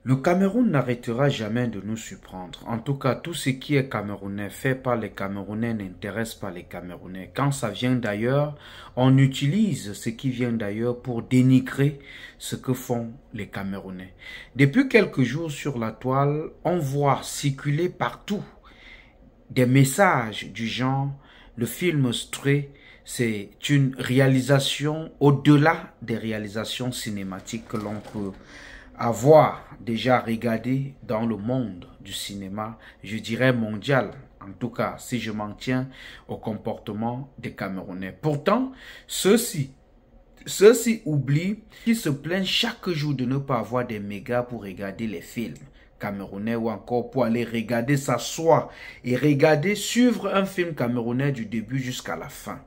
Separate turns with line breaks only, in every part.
Le Cameroun n'arrêtera jamais de nous surprendre. En tout cas, tout ce qui est camerounais, fait par les Camerounais, n'intéresse pas les Camerounais. Quand ça vient d'ailleurs, on utilise ce qui vient d'ailleurs pour dénigrer ce que font les Camerounais. Depuis quelques jours sur la toile, on voit circuler partout des messages du genre le film Stray, c'est une réalisation au-delà des réalisations cinématiques que l'on peut avoir déjà regardé dans le monde du cinéma, je dirais mondial, en tout cas si je m'en tiens au comportement des Camerounais. Pourtant, ceux-ci oublient qu'ils se plaignent chaque jour de ne pas avoir des mégas pour regarder les films camerounais ou encore pour aller regarder, s'asseoir et regarder, suivre un film camerounais du début jusqu'à la fin.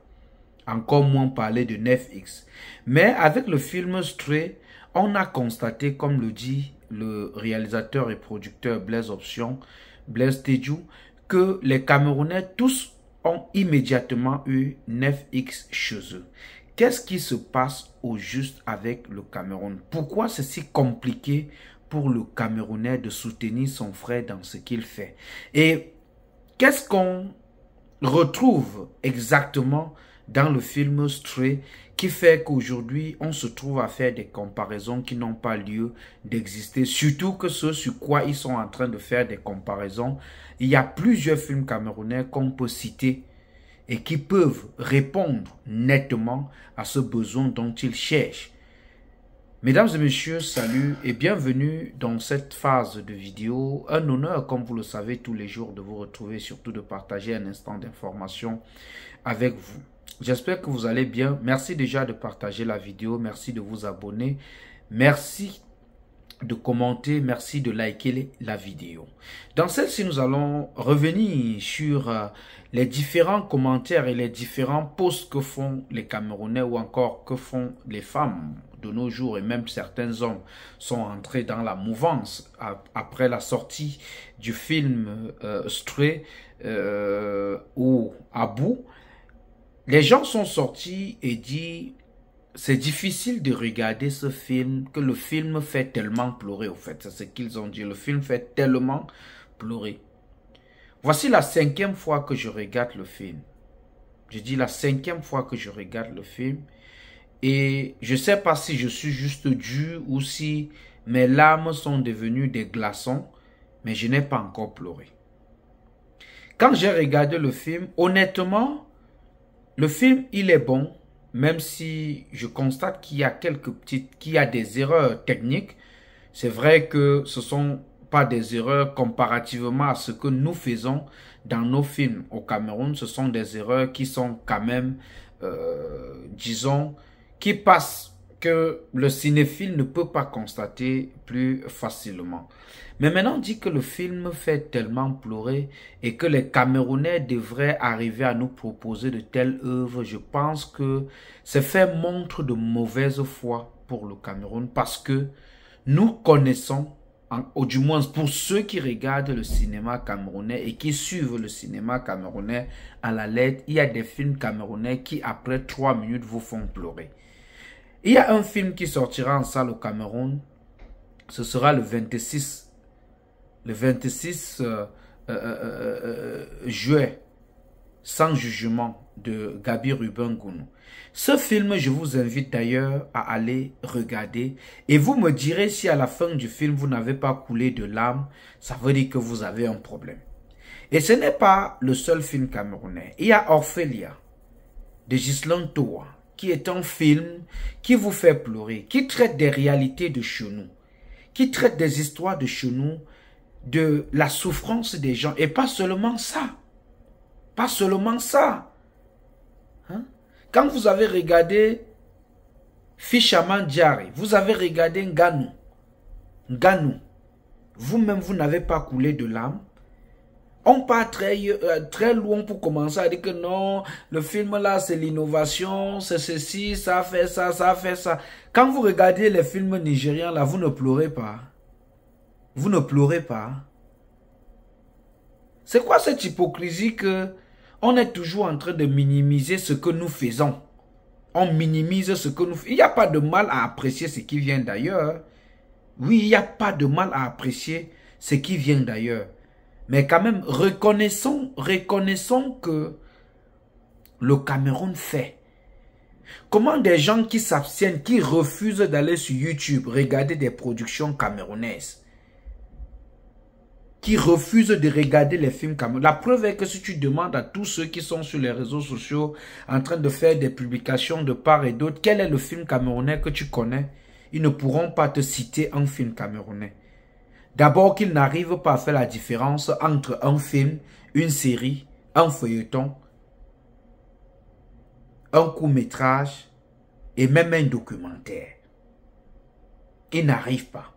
Encore moins parler de Netflix. Mais avec le film Stray, on a constaté, comme le dit le réalisateur et producteur Blaise Option, Blaise Tedjou, que les Camerounais tous ont immédiatement eu Netflix chez eux. Qu'est-ce qui se passe au juste avec le Cameroun? Pourquoi c'est si compliqué pour le Camerounais de soutenir son frère dans ce qu'il fait? Et qu'est-ce qu'on retrouve exactement dans le film Stray qui fait qu'aujourd'hui on se trouve à faire des comparaisons qui n'ont pas lieu d'exister, surtout que ce sur quoi ils sont en train de faire des comparaisons, il y a plusieurs films camerounais qu'on peut citer et qui peuvent répondre nettement à ce besoin dont ils cherchent. Mesdames et messieurs, salut et bienvenue dans cette phase de vidéo. Un honneur, comme vous le savez, tous les jours de vous retrouver, surtout de partager un instant d'information avec vous. J'espère que vous allez bien. Merci déjà de partager la vidéo. Merci de vous abonner. Merci de commenter. Merci de liker la vidéo. Dans celle-ci, nous allons revenir sur les différents commentaires et les différents posts que font les Camerounais ou encore que font les femmes de nos jours, et même certains hommes sont entrés dans la mouvance après la sortie du film Stray ou Abou. Les gens sont sortis et dit c'est difficile de regarder ce film, que le film fait tellement pleurer. Au fait, c'est ce qu'ils ont dit. Le film fait tellement pleurer. Voici la 5e fois que je regarde le film. Je dis la 5e fois que je regarde le film. Et je ne sais pas si je suis juste dur ou si mes larmes sont devenues des glaçons, mais je n'ai pas encore pleuré. Quand j'ai regardé le film, honnêtement, le film, il est bon, même si je constate qu'il y a qu'il y a des erreurs techniques. C'est vrai que ce ne sont pas des erreurs comparativement à ce que nous faisons dans nos films au Cameroun. Ce sont des erreurs qui sont quand même, disons, qui passent, que le cinéphile ne peut pas constater plus facilement. Mais maintenant, on dit que le film fait tellement pleurer et que les Camerounais devraient arriver à nous proposer de telles œuvres. Je pense que c'est fait montre de mauvaise foi pour le Cameroun parce que nous connaissons, ou du moins pour ceux qui regardent le cinéma camerounais et qui suivent le cinéma camerounais à la lettre, il y a des films camerounais qui après 3 minutes vous font pleurer. Il y a un film qui sortira en salle au Cameroun, ce sera le 26 juillet, Sans jugement de Gabi Ruben Gounou. Ce film, je vous invite d'ailleurs à aller regarder et vous me direz si à la fin du film vous n'avez pas coulé de larmes, ça veut dire que vous avez un problème. Et ce n'est pas le seul film camerounais. Il y a Orphelia de Ghislain Toa, qui est un film qui vous fait pleurer, qui traite des réalités de chez nous, qui traite des histoires de chez nous, de la souffrance des gens. Et pas seulement ça. Pas seulement ça. Hein? Quand vous avez regardé Fisherman Diary, vous avez regardé Nganou. Vous-même, vous n'avez pas coulé de larmes. On part très loin pour commencer à dire que non, le film là, c'est l'innovation, c'est ceci, ça fait ça, ça fait ça. Quand vous regardez les films nigérians là, vous ne pleurez pas. Vous ne pleurez pas. C'est quoi cette hypocrisie que on est toujours en train de minimiser ce que nous faisons? On minimise ce que nous faisons. Il n'y a pas de mal à apprécier ce qui vient d'ailleurs. Oui, il n'y a pas de mal à apprécier ce qui vient d'ailleurs. Mais quand même, reconnaissons que le Cameroun fait. Comment des gens qui s'abstiennent, qui refusent d'aller sur YouTube regarder des productions camerounaises, qui refusent de regarder les films camerounais. La preuve est que si tu demandes à tous ceux qui sont sur les réseaux sociaux en train de faire des publications de part et d'autre, quel est le film camerounais que tu connais, ils ne pourront pas te citer un film camerounais. D'abord qu'ils n'arrivent pas à faire la différence entre un film, une série, un feuilleton, un court-métrage et même un documentaire. Ils n'arrivent pas.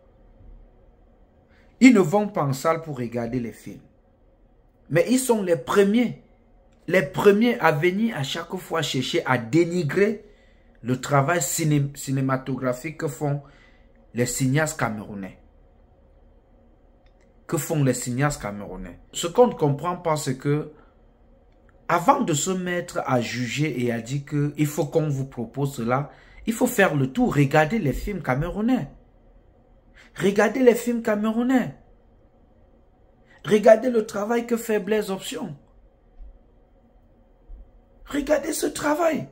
Ils ne vont pas en salle pour regarder les films. Mais ils sont les premiers à venir à chaque fois chercher à dénigrer le travail cinématographique que font les cinéastes camerounais. Ce qu'on ne comprend pas, c'est que avant de se mettre à juger et à dire qu'il faut qu'on vous propose cela, il faut faire le tour, regarder les films camerounais. Regardez les films camerounais. Regardez le travail que fait Blaise Option. Regardez ce travail.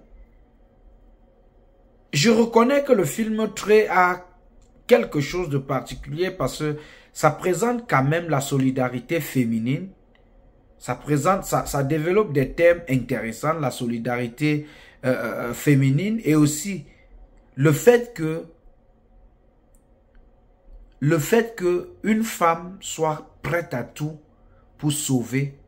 Je reconnais que le film Trait a quelque chose de particulier parce que ça présente quand même la solidarité féminine. Ça développe des thèmes intéressants, la solidarité féminine et aussi le fait que une femme soit prête à tout pour sauver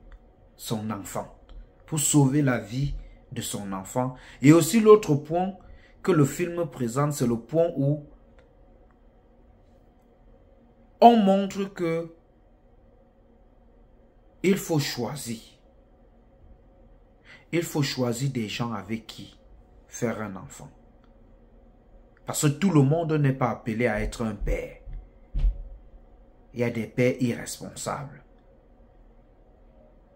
son enfant, pour sauver la vie de son enfant. Et aussi l'autre point que le film présente, c'est le point où on montre que il faut choisir. Il faut choisir des gens avec qui faire un enfant. Parce que tout le monde n'est pas appelé à être un père. Il y a des pères irresponsables.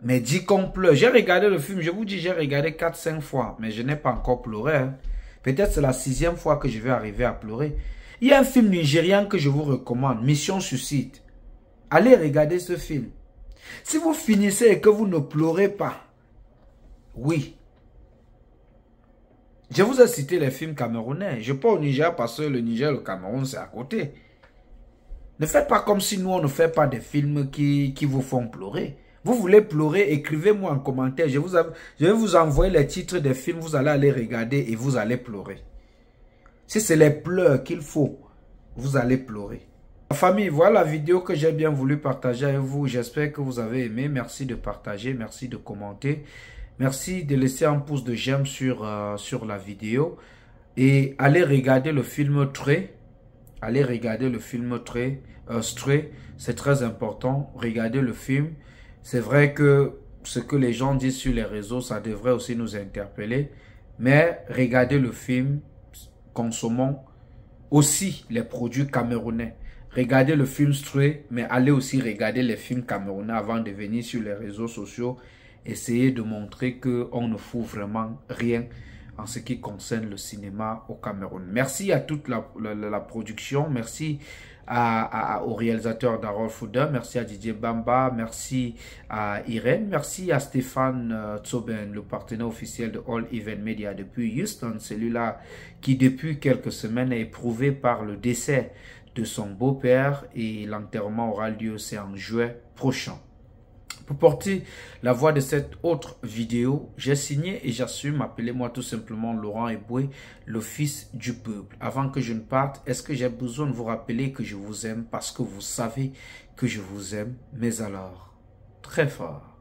Mais dit qu'on pleure. J'ai regardé le film, je vous dis, j'ai regardé 4-5 fois, mais je n'ai pas encore pleuré. Hein. Peut-être c'est la 6e fois que je vais arriver à pleurer. Il y a un film nigérian que je vous recommande, Mission Suicide. Allez regarder ce film. Si vous finissez et que vous ne pleurez pas, oui. Je vous ai cité les films camerounais. Je ne pas au Niger parce que le Niger et le Cameroun, c'est à côté. Ne faites pas comme si nous, on ne fait pas des films qui vous font pleurer. Vous voulez pleurer, écrivez-moi en commentaire. Je vais vous envoyer les titres des films, vous allez aller regarder et vous allez pleurer. Si c'est les pleurs qu'il faut, vous allez pleurer. Famille, voilà la vidéo que j'ai bien voulu partager avec vous. J'espère que vous avez aimé. Merci de partager, merci de commenter. Merci de laisser un pouce de j'aime sur la vidéo. Et allez regarder le film Trait. Allez regarder le film Stray. C'est très important. Regardez le film. C'est vrai que ce que les gens disent sur les réseaux, ça devrait aussi nous interpeller. Mais regardez le film. Consommons aussi les produits camerounais. Regardez le film Stray, mais allez aussi regarder les films camerounais avant de venir sur les réseaux sociaux. Essayez de montrer qu'on ne fout vraiment rien en ce qui concerne le cinéma au Cameroun. Merci à toute la production. Merci au réalisateur Darol Fouda. Merci à Didier Bamba. Merci à Irène. Merci à Stéphane Tsoben, le partenaire officiel de All Event Media depuis Houston. Celui-là qui depuis quelques semaines est éprouvé par le décès de son beau-père et l'enterrement aura lieu, c'est en juin prochain. Pour porter la voix de cette autre vidéo, j'ai signé et j'assume, appelez-moi tout simplement Laurent Eboué, le fils du peuple. Avant que je ne parte, est-ce que j'ai besoin de vous rappeler que je vous aime parce que vous savez que je vous aime, mais alors, très fort.